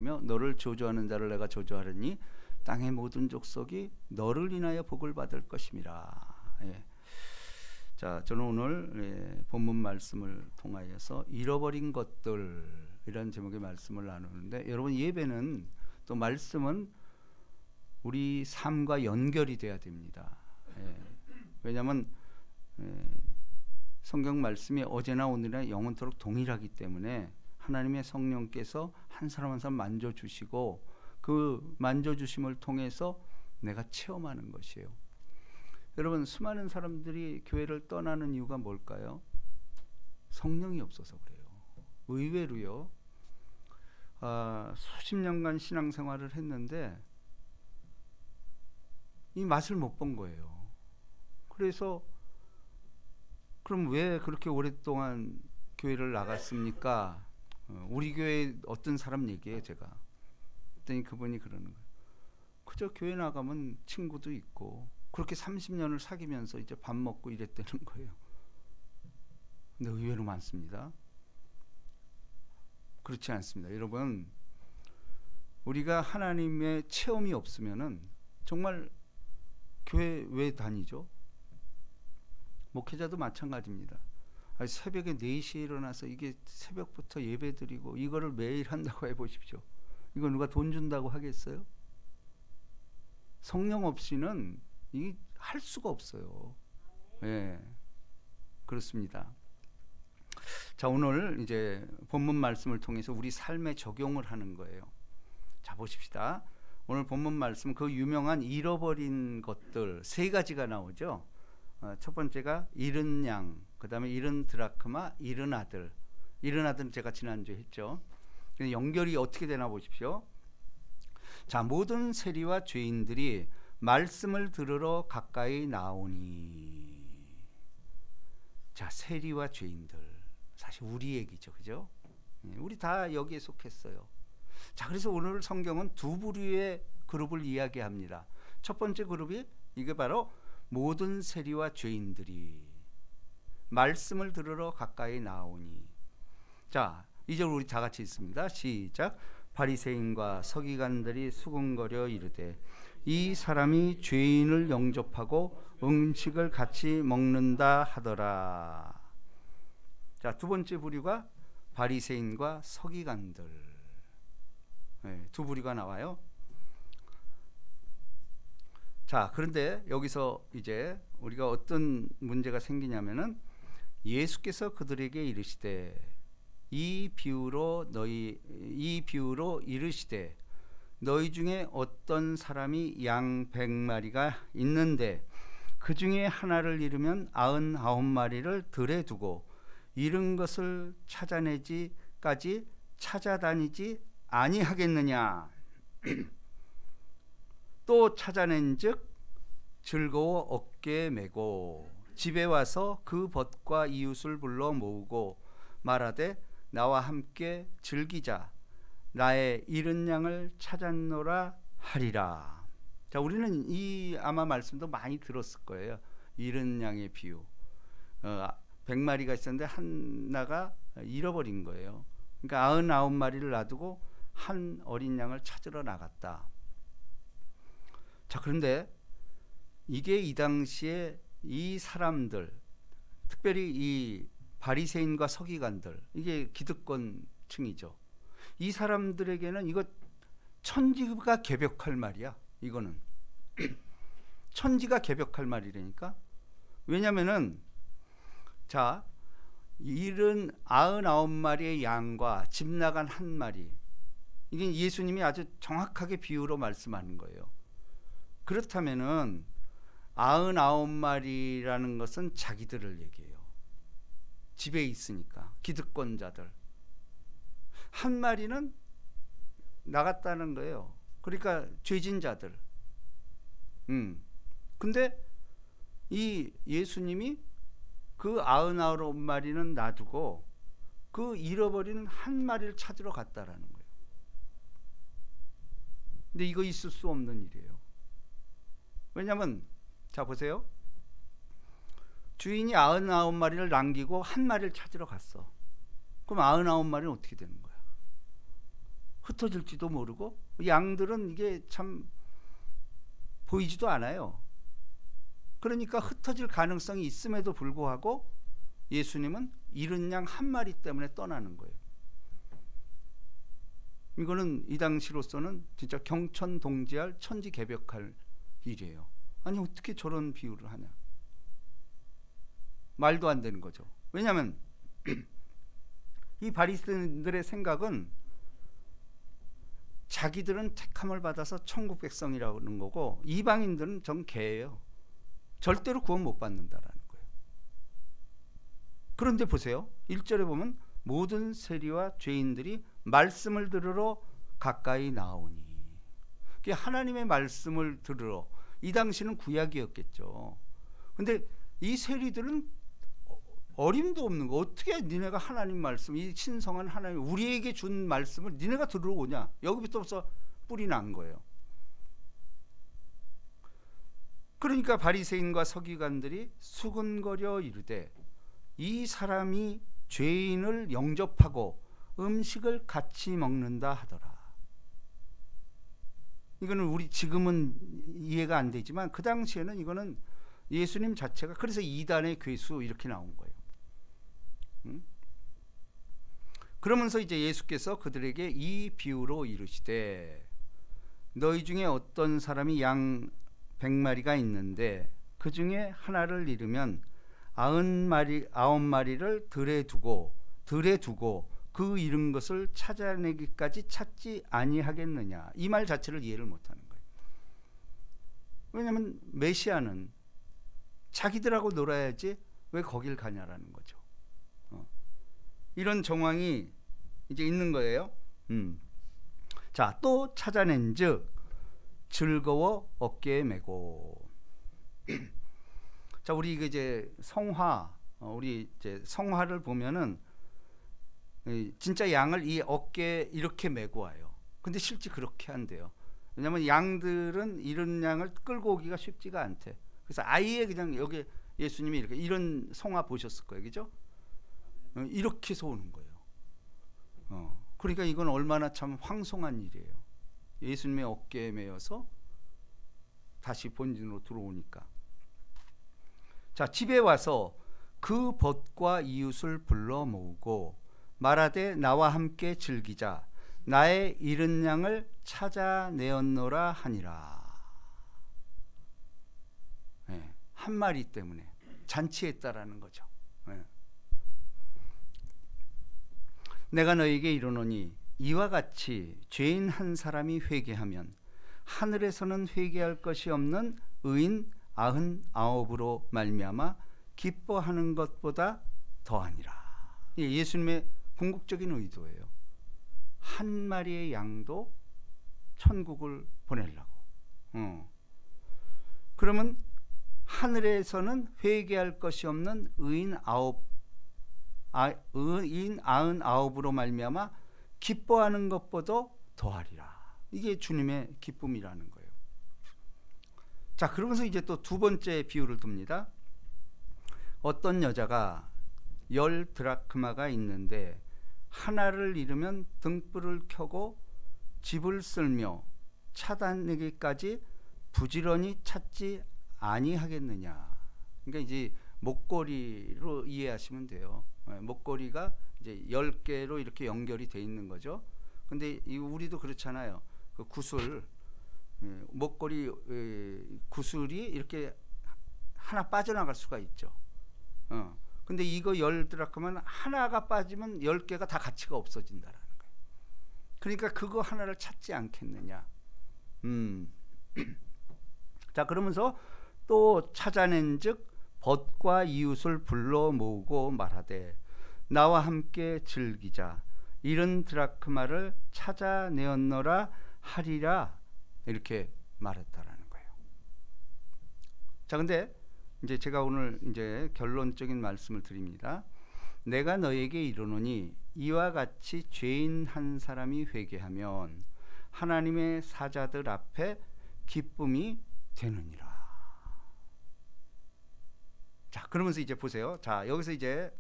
이르며 너를 저주하는 자를 내가 저주하리니 땅의 모든 족속이 너를 인하여 복을 받을 것임이라. 예. 자, 저는 오늘 본문 말씀을 통하여서 잃어버린 것들 이런 제목의 말씀을 나누는데, 여러분, 예배는 또 말씀은 우리 삶과 연결이 돼야 됩니다. 예. 왜냐하면 성경 말씀이 어제나 오늘이나 영원토록 동일하기 때문에 하나님의 성령께서 한 사람 한 사람 만져주시고 그 만져주심을 통해서 내가 체험하는 것이에요. 여러분, 수많은 사람들이 교회를 떠나는 이유가 뭘까요? 성령이 없어서 그래요. 의외로요, 수십 년간 신앙생활을 했는데 이 맛을 못 본 거예요. 그래서 그럼 왜 그렇게 오랫동안 교회를 나갔습니까? 우리 교회 어떤 사람 얘기예요, 제가. 그랬더니 그분이 그러는 거예요. 그저 교회 나가면 친구도 있고 그렇게 30년을 사귀면서 이제 밥 먹고 이랬다는 거예요. 근데 의외로 많습니다. 그렇지 않습니다. 여러분, 우리가 하나님의 체험이 없으면은 정말 교회 왜 다니죠? 목회자도 마찬가지입니다. 새벽에 4시에 일어나서 이게 새벽부터 예배 드리고 이거를 매일 한다고 해보십시오. 이거 누가 돈 준다고 하겠어요? 성령 없이는 이 할 수가 없어요. 예, 그렇습니다. 자, 오늘 이제 본문 말씀을 통해서 우리 삶에 적용을 하는 거예요. 자, 보십시다. 오늘 본문 말씀, 그 유명한 잃어버린 것들 3가지가 나오죠. 첫 번째가 잃은 양, 그 다음에 잃은 드라크마, 잃은 아들. 잃은 아들은 제가 지난주에 했죠. 연결이 어떻게 되나 보십시오. 자, 모든 세리와 죄인들이 말씀을 들으러 가까이 나오니. 자, 세리와 죄인들, 사실 우리 얘기죠, 그죠? 우리 다 여기에 속했어요. 자, 그래서 오늘 성경은 2부류의 그룹을 이야기합니다. 첫 번째 그룹이 이게 바로 모든 세리와 죄인들이 말씀을 들으러 가까이 나오니. 자, 이제 우리 다 같이 읽습니다. 시작. 바리새인과 서기관들이 수군거려 이르되 이 사람이 죄인을 영접하고 음식을 같이 먹는다 하더라. 자, 두 번째 부류가 바리새인과 서기관들. 네, 2부류가 나와요. 자, 그런데 여기서 이제 우리가 어떤 문제가 생기냐면은 예수께서 그들에게 이르시되 이 비유로 이르시되 너희 중에 어떤 사람이 양 100마리가 있는데 그 중에 하나를 잃으면 99마리를 들에 두고 잃은 것을 찾아내지까지 찾아다니지 아니하겠느냐. 또 찾아낸즉 즐거워 어깨에 메고 집에 와서 그 벗과 이웃을 불러 모으고 말하되 나와 함께 즐기자. 나의 잃은 양을 찾았노라 하리라. 자, 우리는 이 아마 말씀도 많이 들었을 거예요. 잃은 양의 비유. 100마리가 있었는데 하나가 잃어버린 거예요. 그러니까 99마리를 놔두고 한 어린 양을 찾으러 나갔다. 자, 그런데 이게 이 당시에 이 사람들, 특별히 이 바리새인과 서기관들, 이게 기득권층이죠. 이 사람들에게는 이거 천지가 개벽할 말이야. 이거는 천지가 개벽할 말이라니까. 왜냐면은 자, 잃은 99마리의 양과 집 나간 1마리, 이게 예수님이 아주 정확하게 비유로 말씀하는 거예요. 그렇다면은 99마리라는 것은 자기들을 얘기해요. 집에 있으니까 기득권자들. 1마리는 나갔다는 거예요. 그러니까 죄진자들. 근데 이 예수님이 그 99마리는 놔두고 그 잃어버린 1마리를 찾으러 갔다라는 거예요. 근데 이거 있을 수 없는 일이에요. 왜냐면 자, 보세요. 주인이 99마리를 남기고 1마리를 찾으러 갔어. 그럼 99마리는 어떻게 되는 거야? 흩어질지도 모르고, 양들은 이게 참 보이지도 않아요. 그러니까 흩어질 가능성이 있음에도 불구하고 예수님은 잃은 양 한 마리 때문에 떠나는 거예요. 이거는 이 당시로서는 진짜 경천동지할 천지개벽할 일이에요. 아니 어떻게 저런 비유를 하냐. 말도 안 되는 거죠. 왜냐하면 이 바리새인들의 생각은 자기들은 택함을 받아서 천국 백성이라는 거고 이방인들은 전 개예요. 절대로 구원 못 받는다라는 거예요. 그런데 보세요. 1절에 보면 모든 세리와 죄인들이 말씀을 들으러 가까이 나오니. 그게 하나님의 말씀을 들으러. 이 당시는 구약이었겠죠. 근데 이 세리들은 어림도 없는 거. 어떻게 니네가 하나님 말씀, 이 신성한 하나님 우리에게 준 말씀을 니네가 들으러 오냐. 여기부터서 뿔이 난 거예요. 그러니까 바리새인과 서기관들이 수근거려 이르되 이 사람이 죄인을 영접하고 음식을 같이 먹는다 하더라. 이거는 우리 지금은 이해가 안 되지만 그 당시에는 이거는 예수님 자체가, 그래서 이단의 괴수 이렇게 나온 거예요. 그러면서 이제 예수께서 그들에게 이 비유로 이르시되 너희 중에 어떤 사람이 양 100마리가 있는데 그 중에 하나를 잃으면 99마리를 들에 두고 그 잃은 것을 찾아내기까지 찾지 아니하겠느냐. 이 말 자체를 이해를 못하는 거예요. 왜냐하면 메시아는 자기들하고 놀아야지 왜 거길 가냐라는 거죠. 이런 정황이 이제 있는 거예요. 자, 또 찾아낸즉 즐거워 어깨에 메고. 자, 우리 이제 성화, 우리 이제 성화를 보면은 진짜 양을 이 어깨에 이렇게 메고 와요. 근데 실제 그렇게 한대요. 왜냐하면 양들은 이런 양을 끌고 오기가 쉽지가 않대. 그래서 아예 그냥 여기 예수님이 이렇게 이런 성화 보셨을 거예요, 그죠? 이렇게 해서 오는 거예요. 그러니까 이건 얼마나 참 황송한 일이에요. 예수님의 어깨에 메어서 다시 본진으로 들어오니까. 자, 집에 와서 그 벗과 이웃을 불러 모으고 말하되 나와 함께 즐기자. 나의 잃은 양을 찾아내었노라 하니라. 네, 한 마리 때문에 잔치했다라는 거죠. 네. 내가 너에게 이르노니 이와 같이 죄인 한 사람이 회개하면 하늘에서는 회개할 것이 없는 의인 99으로 말미암아 기뻐하는 것보다 더하니라. 예수님의 궁극적인 의도예요. 한 마리의 양도 천국을 보내려고. 그러면 하늘에서는 회개할 것이 없는 의인 99으로 말미암아 기뻐하는 것보다 더하리라. 이게 주님의 기쁨이라는 거예요. 자, 그러면서 이제 또 두 번째 비유를 둡니다. 어떤 여자가 10 드라크마가 있는데 하나를 잃으면 등불을 켜고 집을 쓸며 찾아내기까지 부지런히 찾지 아니하겠느냐. 그러니까 이제 목걸이로 이해하시면 돼요. 목걸이가 이제 10개로 이렇게 연결이 돼 있는 거죠. 근데 우리도 그렇잖아요. 그 구슬, 목걸이 구슬이 이렇게 하나 빠져나갈 수가 있죠. 근데 이거 10 드라크마는 하나가 빠지면 10개가 다 가치가 없어진다라는 거예요. 그러니까 그거 하나를 찾지 않겠느냐. 자, 그러면서 또 찾아낸즉 벗과 이웃을 불러 모으고 말하되 나와 함께 즐기자. 잃은 드라크마를 찾아내었노라 하리라. 이렇게 말했다라는 거예요. 자, 근데 이제 제가 오늘 이제 결론적인 말씀을 드립니다. 내가 너에게 이르노니 이와 같이 죄인 한 사람이 회개하면 하나님의 사자들 앞에 기쁨이 되느니라. 자, 그러면서 이제 보세요. 자, 여기서 이제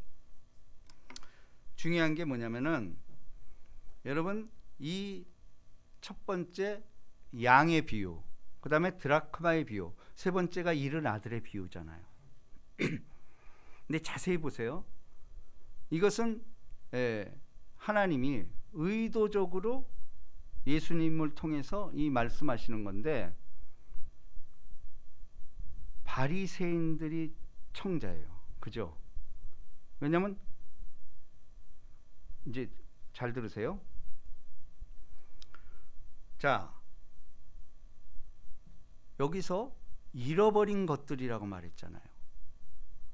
중요한 게 뭐냐면은 여러분, 이 첫 번째 양의 비유, 그 다음에 드라크마의 비유, 세 번째가 잃은 아들의 비유잖아요. 근데 자세히 보세요. 이것은 하나님이 의도적으로 예수님을 통해서 이 말씀하시는 건데, 바리새인들이 청자예요. 그죠? 왜냐면 이제 잘 들으세요. 자, 여기서 잃어버린 것들이라고 말했잖아요.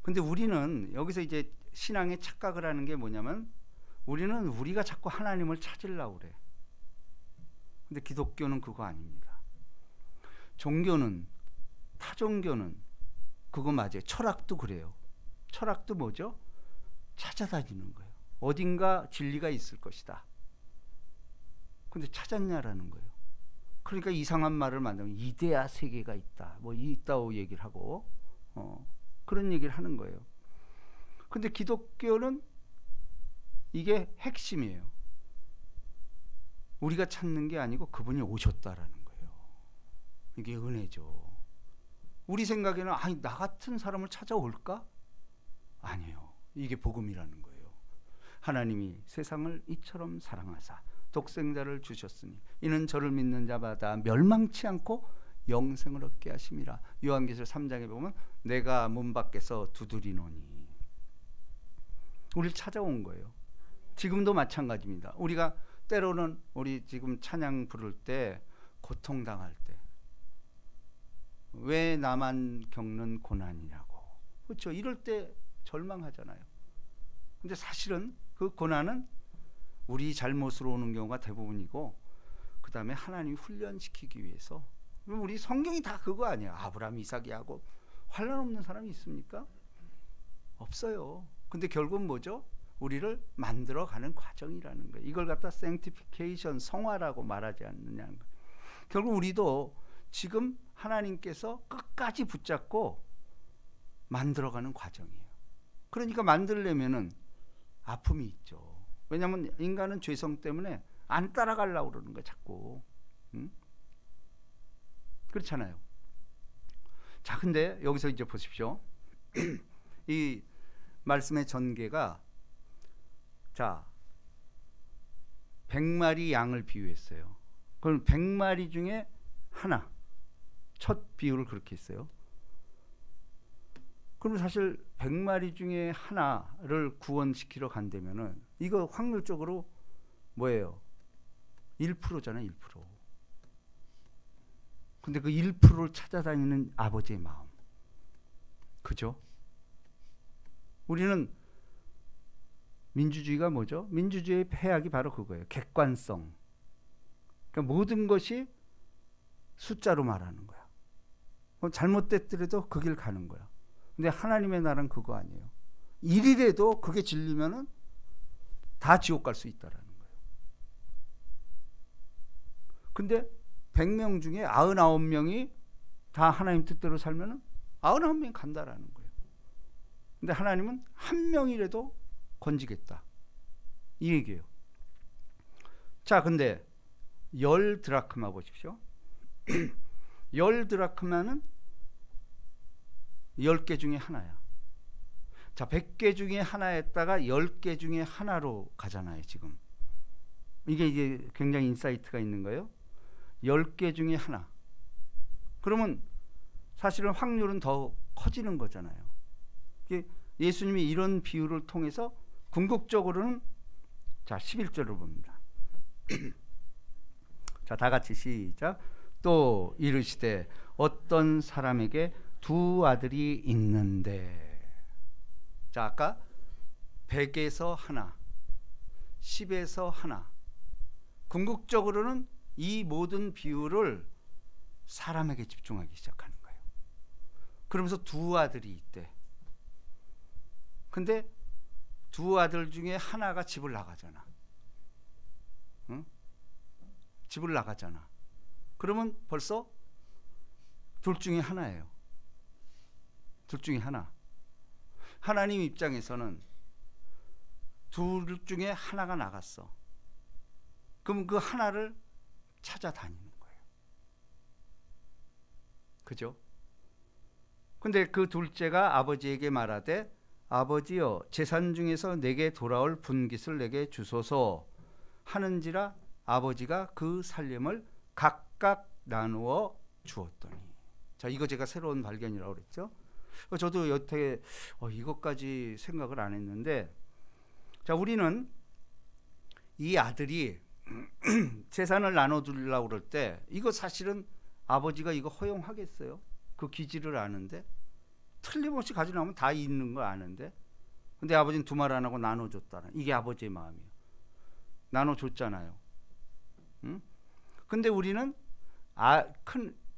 근데 우리는 여기서 이제 신앙의 착각을 하는 게 뭐냐면, 우리는 우리가 자꾸 하나님을 찾으려고 그래. 근데 기독교는 그거 아닙니다. 종교는, 타종교는 그거 맞아요. 철학도 그래요. 철학도 뭐죠? 찾아다니는 거예요. 어딘가 진리가 있을 것이다. 근데 찾았냐라는 거예요. 그러니까 이상한 말을 만들면 이데아 세계가 있다, 뭐 있다고 얘기를 하고 그런 얘기를 하는 거예요. 근데 기독교는 이게 핵심이에요. 우리가 찾는 게 아니고 그분이 오셨다라는 거예요. 이게 은혜죠. 우리 생각에는 아니, 나 같은 사람을 찾아올까? 아니에요. 이게 복음이라는 거예요. 하나님이 세상을 이처럼 사랑하사 독생자를 주셨으니 이는 저를 믿는 자마다 멸망치 않고 영생을 얻게 하심이라. 요한계시록 3장에 보면 내가 문 밖에서 두드리노니. 우리를 찾아온 거예요. 지금도 마찬가지입니다. 우리가 때로는 우리 지금 찬양 부를 때 고통당할 때 왜 나만 겪는 고난이라고, 그렇죠? 이럴 때 절망하잖아요. 근데 사실은 그 고난은 우리 잘못으로 오는 경우가 대부분이고, 그 다음에 하나님이 훈련시키기 위해서. 우리 성경이 다 그거 아니에요. 아브라함, 이삭이하고 환난 없는 사람이 있습니까? 없어요. 근데 결국은 뭐죠? 우리를 만들어가는 과정이라는 거예요. 이걸 갖다 sanctification, 성화라고 말하지 않느냐는 거예요. 결국 우리도 지금 하나님께서 끝까지 붙잡고 만들어가는 과정이에요. 그러니까 만들려면은 아픔이 있죠. 왜냐하면 인간은 죄성 때문에 안 따라가려고 그러는 거예요, 자꾸. 그렇잖아요. 자, 근데 여기서 이제 보십시오. 이 말씀의 전개가, 자, 100마리 양을 비유했어요. 그럼 100마리 중에 하나, 첫 비유를 그렇게 했어요. 그럼 사실 100마리 중에 하나를 구원시키러 간다면은 이거 확률적으로 뭐예요? 1%잖아요, 1%. 근데 그 1%를 찾아다니는 아버지의 마음. 그죠? 우리는 민주주의가 뭐죠? 민주주의의 해악이 바로 그거예요. 객관성. 그러니까 모든 것이 숫자로 말하는 거야. 그럼 잘못됐더라도 그 길 가는 거야. 근데 하나님의 나라는 그거 아니에요. 일이라도 그게 진리면은 다 지옥 갈 수 있다라는 거예요. 근데 100명 중에 99명이 다 하나님 뜻대로 살면은 99명이 간다라는 거예요. 근데 하나님은 한 명이라도 건지겠다, 이 얘기예요. 자, 근데 10드라크마 보십시오. 10드라크마는 10개 중에 하나야. 자, 100개 중에 하나였다가 10개 중에 하나로 가잖아요, 지금. 이게 이제 굉장히 인사이트가 있는 거예요. 10개 중에 하나. 그러면 사실은 확률은 더 커지는 거잖아요. 예수님이 이런 비유를 통해서 궁극적으로는, 자, 11절을 봅니다. 자, 다 같이 시작. 또 이르시되 어떤 사람에게 두 아들이 있는데. 자, 아까 100에서 하나, 10에서 하나. 궁극적으로는 이 모든 비유를 사람에게 집중하기 시작하는 거예요. 그러면서 두 아들이 있대. 근데 두 아들 중에 하나가 집을 나가잖아. 응? 집을 나가잖아. 그러면 벌써 둘 중에 하나예요. 둘 중에 하나. 하나님 입장에서는 둘 중에 하나가 나갔어. 그럼 그 하나를 찾아다니는 거예요. 그죠? 근데 그 둘째가 아버지에게 말하되 아버지여 재산 중에서 내게 돌아올 분깃을 내게 주소서 하는지라 아버지가 그 살림을 각각 나누어 주었더니. 자, 이거 제가 새로운 발견이라고 그랬죠. 저도 여태 이것까지 생각을 안 했는데, 자, 우리는 이 아들이 재산을 나눠주려고 그럴 때 이거 사실은 아버지가 이거 허용하겠어요? 그 기지를 아는데, 틀림없이 가지고 나오면 다 있는 거 아는데, 근데 아버지는 두말 안 하고 나눠줬다는, 이게 아버지의 마음이에요. 나눠줬잖아요. 응? 근데 우리는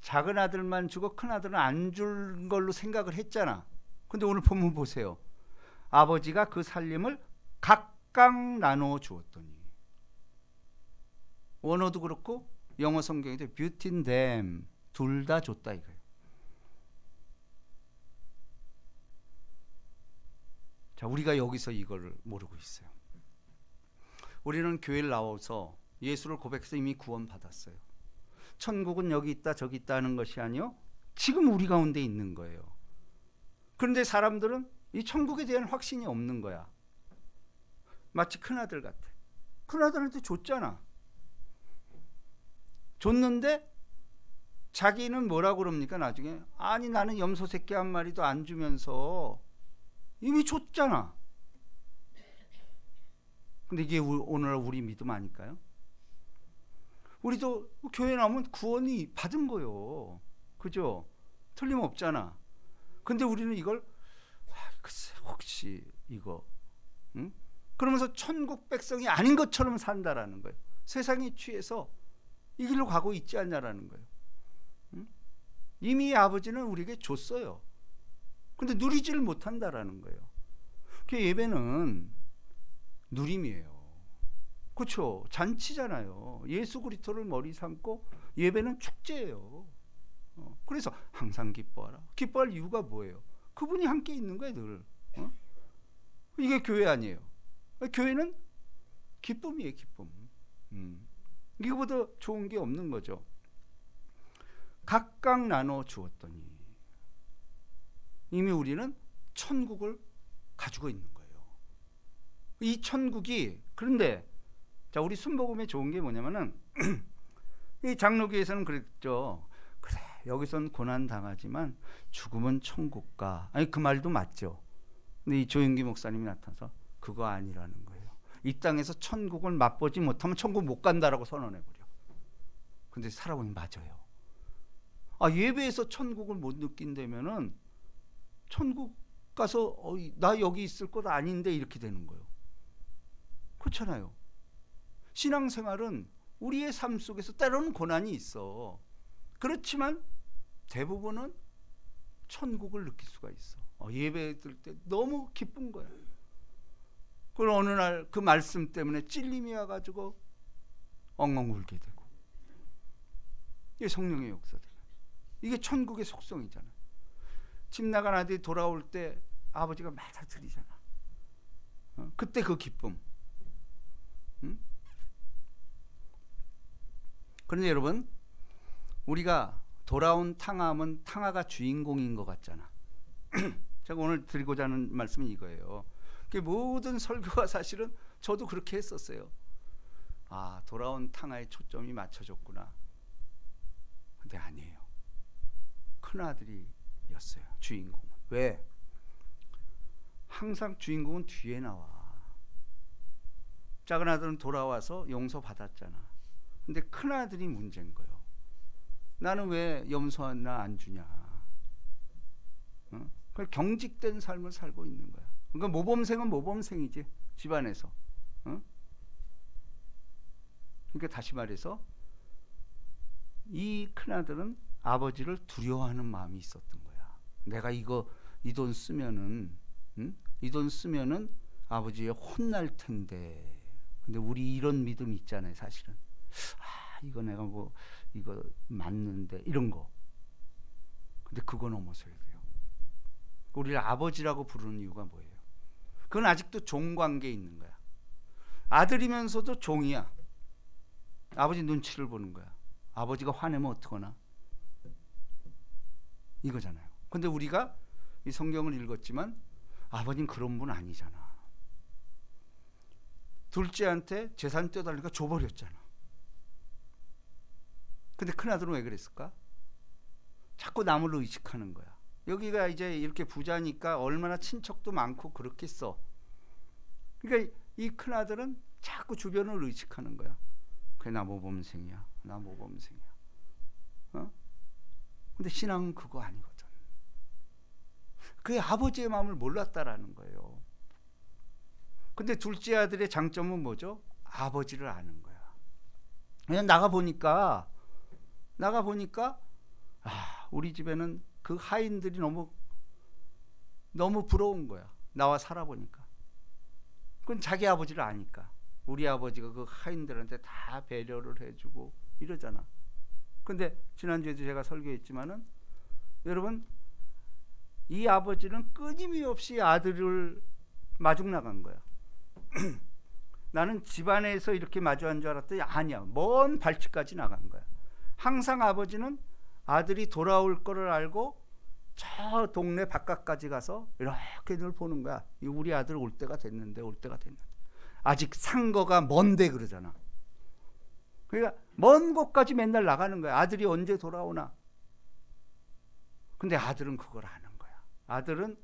작은 아들만 주고 큰 아들은 안 줄 걸로 생각을 했잖아. 근데 오늘 본문 보세요. 아버지가 그 살림을 각각 나눠 주었더니. 원어도 그렇고 영어 성경에도 between them, 둘 다 줬다 이거예요. 자, 우리가 여기서 이걸 모르고 있어요. 우리는 교회를 나와서 예수를 고백해서 이미 구원받았어요. 천국은 여기 있다 저기 있다 하는 것이 아니요, 지금 우리 가운데 있는 거예요. 그런데 사람들은 이 천국에 대한 확신이 없는 거야. 마치 큰아들 같아. 큰아들한테 줬잖아. 줬는데 자기는 뭐라고 그럽니까 나중에? 아니 나는 염소 새끼 한 마리도 안 주면서 이미 줬잖아. 근데 이게 오늘 우리 믿음 아닐까요? 우리도 교회 나오면 구원이 받은 거요. 그죠? 틀림없잖아. 근데 우리는 이걸 글쎄 혹시 이거 응? 그러면서 천국 백성이 아닌 것처럼 산다라는 거예요. 세상에 취해서 이 길로 가고 있지 않냐라는 거예요. 응? 이미 아버지는 우리에게 줬어요. 근데 누리지를 못한다라는 거예요. 그 예배는 누림이에요. 그렇죠? 잔치잖아요. 예수 그리스도를 머리 삼고 예배는 축제예요. 그래서 항상 기뻐하라. 기뻐할 이유가 뭐예요? 그분이 함께 있는 거예요, 늘. 이게 교회 아니에요. 교회는 기쁨이에요, 기쁨. 이거보다 좋은 게 없는 거죠. 각각 나눠 주었더니 이미 우리는 천국을 가지고 있는 거예요. 이 천국이, 그런데 자, 우리 순복음에 좋은 게 뭐냐면은 이 장로교에서는 그랬죠. 그래, 여기선 고난 당하지만 죽으면 천국 가. 아니 그 말도 맞죠. 근데 이 조영기 목사님이 나타나서 그거 아니라는 거예요. 이 땅에서 천국을 맛보지 못하면 천국 못 간다라고 선언해 버려. 근데 살아보니 맞아요. 아, 예배에서 천국을 못 느낀다면은 천국 가서 나 여기 있을 것 아닌데 이렇게 되는 거예요. 그렇잖아요. 신앙생활은 우리의 삶 속에서 때로는 고난이 있어. 그렇지만 대부분은 천국을 느낄 수가 있어. 예배 들 때 너무 기쁜 거야. 그럼 어느 날 그 말씀 때문에 찔림이 와가지고 엉엉 울게 되고. 이게 성령의 역사들. 이게 천국의 속성이잖아. 집 나간 아들이 돌아올 때 아버지가 맞아들이잖아. 그때 그 기쁨. 응? 그런데 여러분, 우리가 돌아온 탕아하면 탕아가 주인공인 것 같잖아. 제가 오늘 드리고자 하는 말씀은 이거예요. 모든 설교가 사실은 저도 그렇게 했었어요. 아, 돌아온 탕아의 초점이 맞춰졌구나. 근데 아니에요. 큰아들이었어요, 주인공은. 왜? 항상 주인공은 뒤에 나와. 작은 아들은 돌아와서 용서받았잖아. 근데 큰아들이 문제인 거예요. 나는 왜 염소 하나 안 주냐. 그걸 경직된 삶을 살고 있는 거야. 그러니까 모범생은 모범생이지, 집안에서. 그러니까 다시 말해서 이 큰아들은 아버지를 두려워하는 마음이 있었던 거야. 내가 이 돈 쓰면은 이 돈 쓰면은 아버지에 혼날 텐데. 근데 우리 이런 믿음이 있잖아요, 사실은. 아, 이거 내가 이거 맞는데 이런 거. 근데 그거 넘어서야 돼요. 우리를 아버지라고 부르는 이유가 뭐예요? 그건 아직도 종관계에 있는 거야. 아들이면서도 종이야. 아버지 눈치를 보는 거야. 아버지가 화내면 어떡하나? 이거잖아요. 근데 우리가 이 성경을 읽었지만 아버지는 그런 분 아니잖아. 둘째한테 재산 떼어달라니까 줘버렸잖아. 근데 큰아들은 왜 그랬을까? 자꾸 남을 의식하는 거야. 여기가 이제 이렇게 부자니까 얼마나 친척도 많고 그렇겠어. 그러니까 이 큰아들은 자꾸 주변을 의식하는 거야. 그래, 나 모범생이야. 나 모범생이야. 근데 신앙은 그거 아니거든. 그의 아버지의 마음을 몰랐다라는 거예요. 근데 둘째 아들의 장점은 뭐죠? 아버지를 아는 거야. 그냥 나가보니까 우리 집에는 그 하인들이 너무 부러운 거야. 나와 살아보니까. 그건 자기 아버지를 아니까. 우리 아버지가 그 하인들한테 다 배려를 해주고 이러잖아. 근데 지난주에도 제가 설교했지만은 여러분, 이 아버지는 끊임없이 아들을 마중 나간 거야. 나는 집안에서 이렇게 마주한 줄 알았더니 아니야. 먼 발치까지 나간 거야. 항상 아버지는 아들이 돌아올 거를 알고 저 동네 바깥까지 가서 이렇게 늘 보는 거야. 우리 아들 올 때가 됐는데 아직 상거가 먼데 그러잖아. 그러니까 먼 곳까지 맨날 나가는 거야. 아들이 언제 돌아오나. 근데 아들은 그걸 아는 거야. 아들은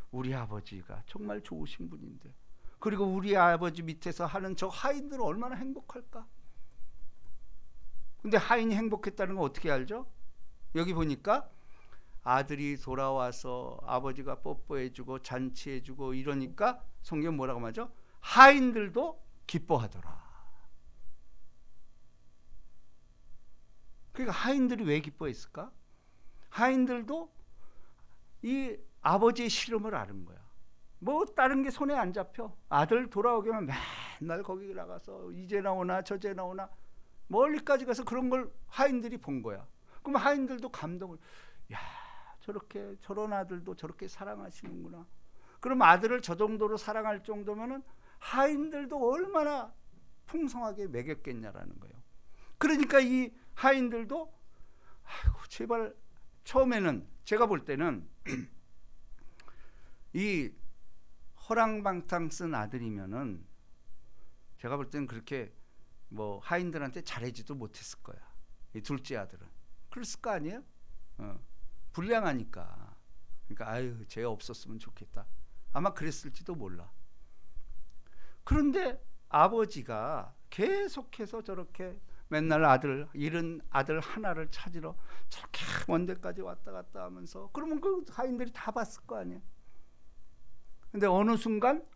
우리 아버지가 정말 좋으신 분인데, 그리고 우리 아버지 밑에서 하는 저 하인들은 얼마나 행복할까. 근데 하인이 행복했다는 거 어떻게 알죠? 여기 보니까 아들이 돌아와서 아버지가 뽀뽀해주고 잔치해주고 이러니까 성경 뭐라고 말하죠? 하인들도 기뻐하더라. 그러니까 하인들이 왜 기뻐했을까? 하인들도 이 아버지의 시름을 아는 거야. 뭐 다른 게 손에 안 잡혀. 아들 돌아오기만 맨날 거기 나가서 이제 나오나 저제 나오나 멀리까지 가서 그런 걸 하인들이 본 거야. 그럼 하인들도 감동을, 야, 저렇게 저런 아들도 저렇게 사랑하시는구나. 그럼 아들을 저 정도로 사랑할 정도면은 하인들도 얼마나 풍성하게 먹였겠냐라는 거예요. 그러니까 이 하인들도 아이고 제발, 처음에는 제가 볼 때는 이 허랑방탕 쓴 아들이면은 제가 볼 때는 그렇게 뭐 하인들한테 잘해지도 못했을 거야. 이 둘째 아들은 그랬을 거 아니에요? 불량하니까. 그러니까 아유, 쟤 없었으면 좋겠다. 아마 그랬을지도 몰라. 그런데 아버지가 계속해서 저렇게 맨날 잃은 아들 하나를 찾으러 저렇게 먼 데까지 왔다 갔다 하면서, 그러면 그 하인들이 다 봤을 거 아니에요. 근데 어느 순간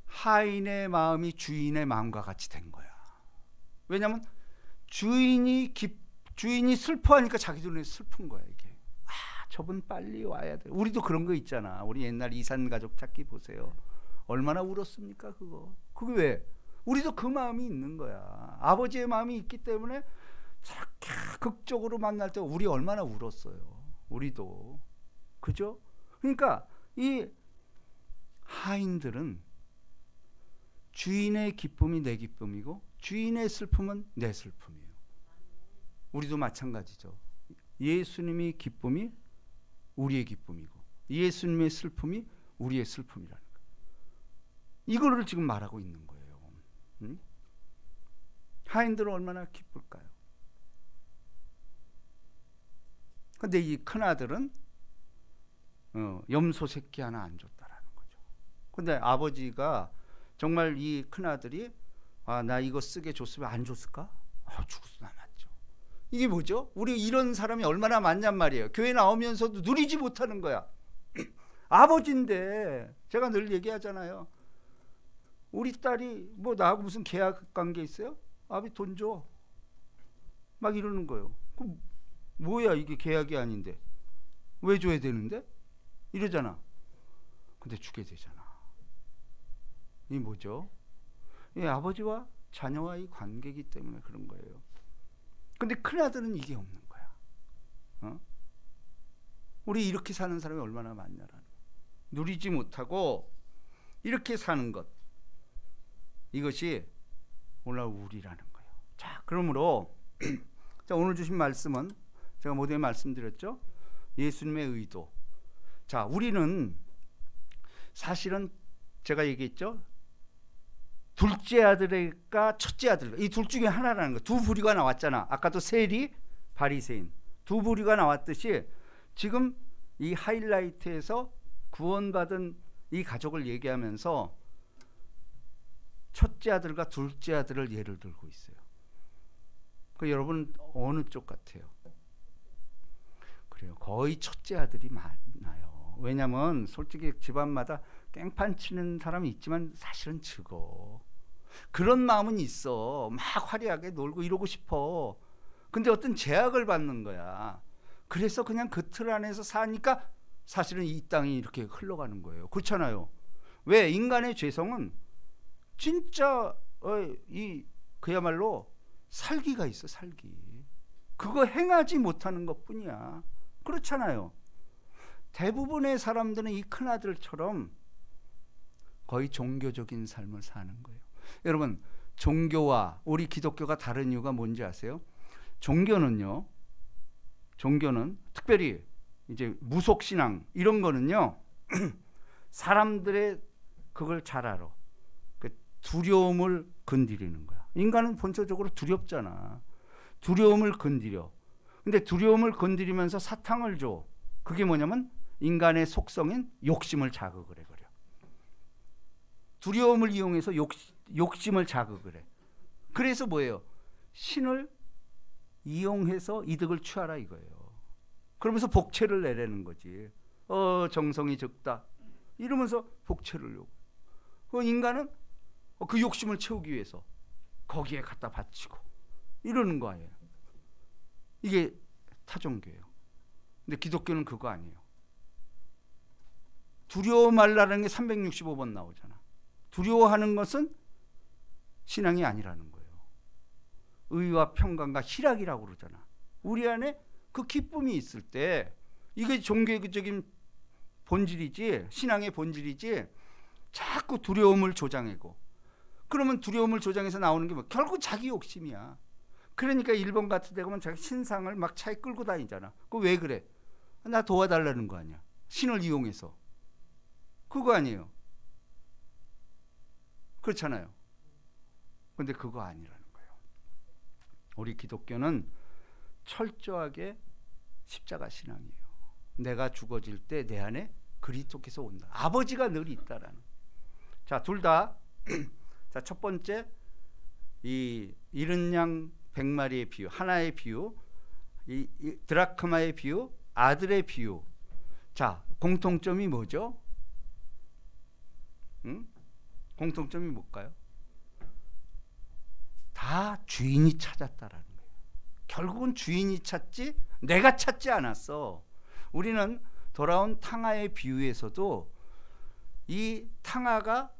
하인의 마음이 주인의 마음과 같이 된 거야. 왜냐하면 주인이 슬퍼하니까 자기도 눈에 슬픈 거야. 이게 저분 빨리 와야 돼. 우리도 그런 거 있잖아. 우리 옛날 이산 가족 찾기 보세요. 얼마나 울었습니까 그거. 그게 왜? 우리도 그 마음이 있는 거야. 아버지의 마음이 있기 때문에 저렇게 극적으로 만날 때 우리 얼마나 울었어요. 우리도. 그죠? 그러니까 이 하인들은 주인의 기쁨이 내 기쁨이고 주인의 슬픔은 내 슬픔이에요. 우리도 마찬가지죠. 예수님의 기쁨이 우리의 기쁨이고 예수님의 슬픔이 우리의 슬픔이라는 거예요. 이거를 지금 말하고 있는 거예요. 하인들은 얼마나 기쁠까요? 근데 이 큰아들은 염소 새끼 하나 안 줬다라는 거죠. 근데 아버지가 정말 이 큰아들이 나 이거 쓰게 줬으면 안 줬을까? 죽어서 남았죠. 이게 뭐죠? 우리 이런 사람이 얼마나 많냔 말이에요. 교회 나오면서도 누리지 못하는 거야. 아버지인데 제가 늘 얘기하잖아요. 우리 딸이 뭐 나하고 무슨 계약 관계 있어요? 아버지 돈 줘. 막 이러는 거예요. 그럼 뭐야 이게 계약이 아닌데 왜 줘야 되는데? 이러잖아. 근데 주게 되잖아. 이 뭐죠? 이 아버지와 자녀와의 관계이기 때문에 그런 거예요. 근데 큰아들은 이게 없는 거야. 우리 이렇게 사는 사람이 얼마나 많냐라는 거야. 누리지 못하고 이렇게 사는 것, 이것이 오늘 우리라는 거예요. 자, 그러므로 자, 오늘 주신 말씀은 제가 모두에 말씀드렸죠. 예수님의 의도. 자, 우리는 사실은 제가 얘기했죠. 둘째 아들과 첫째 아들, 이 둘 중에 하나라는 거. 두 부류가 나왔잖아. 아까도 세리, 바리새인 두 부류가 나왔듯이 지금 이 하이라이트에서 구원받은 이 가족을 얘기하면서 첫째 아들과 둘째 아들을 예를 들고 있어요. 그 여러분 어느 쪽 같아요? 그래요. 거의 첫째 아들이 많아요. 왜냐면 솔직히 집안마다 깽판 치는 사람이 있지만 사실은 적어. 그런 마음은 있어. 막 화려하게 놀고 이러고 싶어. 근데 어떤 제약을 받는 거야. 그래서 그냥 그 틀 안에서 사니까 사실은 이 땅이 이렇게 흘러가는 거예요. 그렇잖아요. 왜? 인간의 죄성은 진짜 그야말로 살기가 있어. 살기. 그거 행하지 못하는 것뿐이야. 그렇잖아요. 대부분의 사람들은 이 큰아들처럼 거의 종교적인 삶을 사는 거예요. 여러분, 종교와 우리 기독교가 다른 이유가 뭔지 아세요? 종교는 특별히 이제 무속신앙 이런 거는요 사람들의 그걸 잘 알아. 그 두려움을 건드리는 거야. 인간은 본질적으로 두렵잖아. 두려움을 건드려. 근데 두려움을 건드리면서 사탕을 줘. 그게 뭐냐면 인간의 속성인 욕심을 자극을 해버려. 두려움을 이용해서 욕심을 자극을 해. 그래서 뭐예요? 신을 이용해서 이득을 취하라 이거예요. 그러면서 복채를 내라는 거지. 정성이 적다 이러면서 복채를 요구. 그 인간은 그 욕심을 채우기 위해서 거기에 갖다 바치고 이러는 거예요. 이게 타종교예요. 근데 기독교는 그거 아니에요. 두려워 말라는 게 365번 나오잖아. 두려워하는 것은 신앙이 아니라는 거예요. 의와 평강과 희락이라고 그러잖아. 우리 안에 그 기쁨이 있을 때 이게 종교적인 본질이지, 신앙의 본질이지. 자꾸 두려움을 조장하고 그러면 두려움을 조장해서 나오는 게 뭐? 결국 자기 욕심이야. 그러니까 일본 같은 데 가면 자기 신상을 막 차에 끌고 다니잖아. 그거 왜 그래? 나 도와달라는 거 아니야. 신을 이용해서. 그거 아니에요. 그렇잖아요. 근데 그거 아니라는 거예요. 우리 기독교는 철저하게 십자가 신앙이에요. 내가 죽어질 때 내 안에 그리스도께서 온다. 아버지가 늘 있다라는. 자, 둘 다. 자, 첫 번째 이 잃은 양 100마리의 비유, 하나의 비유, 이 드라크마의 비유, 아들의 비유. 자, 공통점이 뭐죠? 공통점이 뭘까요? 다 주인이 찾았다라는 거예요. 결국은 주인이 찾지 내가 찾지 않았어. 우리는 돌아온 탕아의 비유에서도 이 탕아가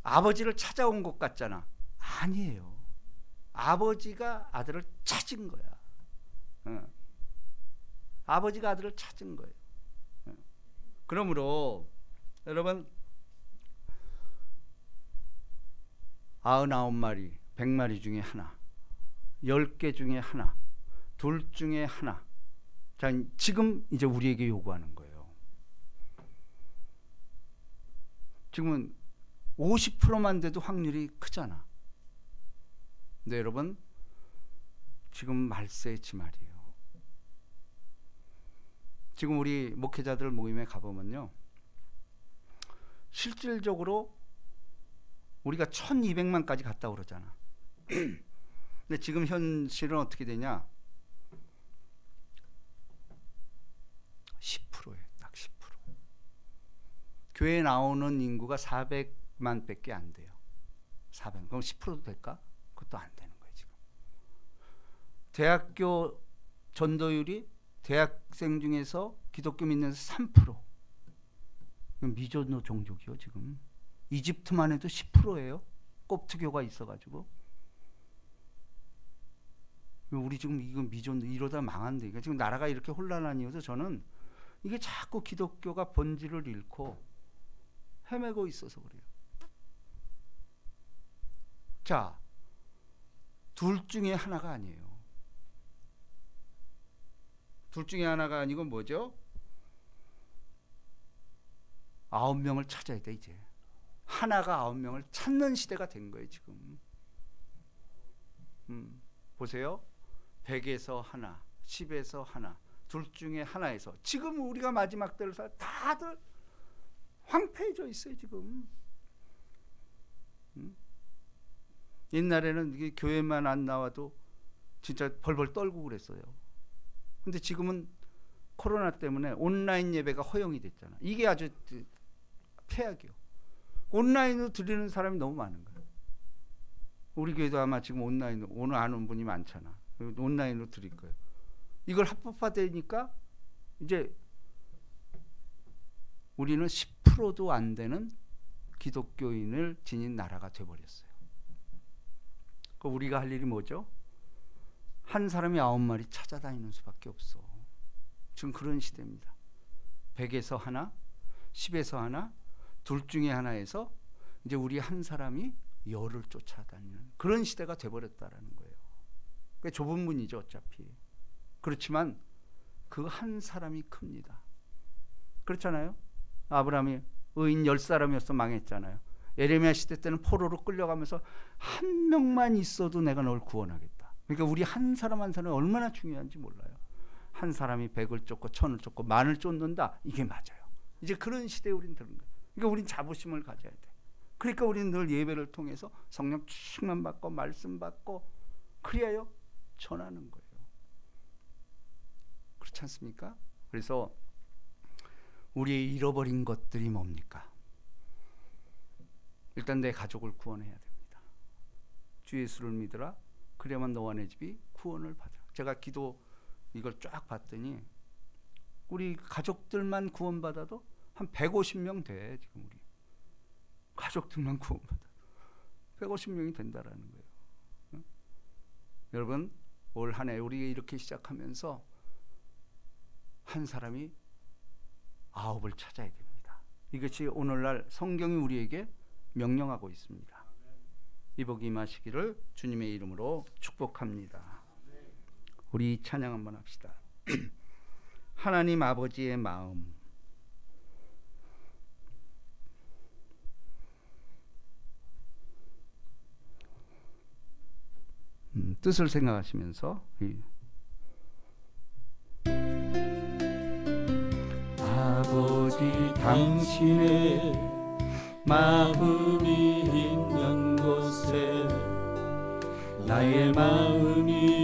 아버지를 찾아온 것 같잖아. 아니에요. 아버지가 아들을 찾은 거야. 아버지가 아들을 찾은 거예요. 그러므로 여러분 99마리 100마리 중에 하나, 10개 중에 하나, 둘 중에 하나. 자, 지금 이제 우리에게 요구하는 거예요. 지금은 50%만 돼도 확률이 크잖아. 근데 여러분 지금 말세지 말이에요. 지금 우리 목회자들 모임에 가보면요, 실질적으로 우리가 1200만까지 갔다 그러잖아. 근데 지금 현실은 어떻게 되냐? 10%예요. 딱 10%. 교회에 나오는 인구가 400만 밖에 안 돼요. 400. 그럼 10%도 될까? 그것도 안 되는 거예요, 지금. 대학교 전도율이 대학생 중에서 기독교 믿는 3%. 미전도 종족이요, 지금. 이집트만 해도 10%예요. kop트교가 있어가지고. 우리 지금 이거 미전 이러다 망한데. 그러니까 지금 나라가 이렇게 혼란한 이유도 저는 이게 자꾸 기독교가 본질을 잃고 헤매고 있어서 그래요. 자, 둘 중에 하나가 아니에요. 둘 중에 하나가 아니고 뭐죠? 9명을 찾아야 돼. 이제 하나가 9명을 찾는 시대가 된 거예요 지금. 보세요. 100에서 하나, 10에서 하나, 둘 중에 하나에서 지금 우리가 마지막 때를 살 다들 황폐해져 있어요 지금. 옛날에는 이게 교회만 안 나와도 진짜 벌벌 떨고 그랬어요. 근데 지금은 코로나 때문에 온라인 예배가 허용이 됐잖아. 이게 아주 폐악이요. 온라인으로 드리는 사람이 너무 많은 거예요. 우리 교회도 아마 지금 온라인으로 오늘 안 온 분이 많잖아. 온라인으로 드릴 거예요. 이걸 합법화되니까 이제 우리는 10%도 안 되는 기독교인을 지닌 나라가 돼버렸어요. 그 우리가 할 일이 뭐죠? 한 사람이 9마리 찾아다니는 수밖에 없어. 지금 그런 시대입니다. 100에서 하나, 10에서 하나, 둘 중에 하나에서 이제 우리 한 사람이 열을 쫓아다니는 그런 시대가 돼버렸다라는 거예요. 그게 좁은 문이죠 어차피. 그렇지만 그 한 사람이 큽니다. 그렇잖아요. 아브라함이 의인 10사람이었어 망했잖아요. 에레미야 시대 때는 포로로 끌려가면서 한 명만 있어도 내가 널 구원하겠다. 그러니까 우리 한 사람 한 사람이 얼마나 중요한지 몰라요. 한 사람이 100을 쫓고 1000을 쫓고 10,000을 쫓는다. 이게 맞아요. 이제 그런 시대에 우린 들은 거예요. 그러니까 우린 자부심을 가져야 돼. 그러니까 우리는 늘 예배를 통해서 성령 충만 받고 말씀 받고 그래야 전하는 거예요. 그렇지 않습니까? 그래서 우리의 잃어버린 것들이 뭡니까? 일단 내 가족을 구원해야 됩니다. 주 예수를 믿으라. 그래야만 너와 내 집이 구원을 받으라. 제가 기도 이걸 쫙 봤더니 우리 가족들만 구원받아도 한 150명 돼. 지금 우리 가족들만 구원받아도 150명이 된다라는 거예요. 응? 여러분 올 한 해 우리 이렇게 시작하면서 한 사람이 9을 찾아야 됩니다. 이것이 오늘날 성경이 우리에게 명령하고 있습니다. 이 복이 임하시기를 주님의 이름으로 축복합니다. 우리 찬양 한번 합시다. 하나님 아버지의 마음. 뜻을 생각하시면서 아버지 당신의 마음이 있는 곳에 나의 마음이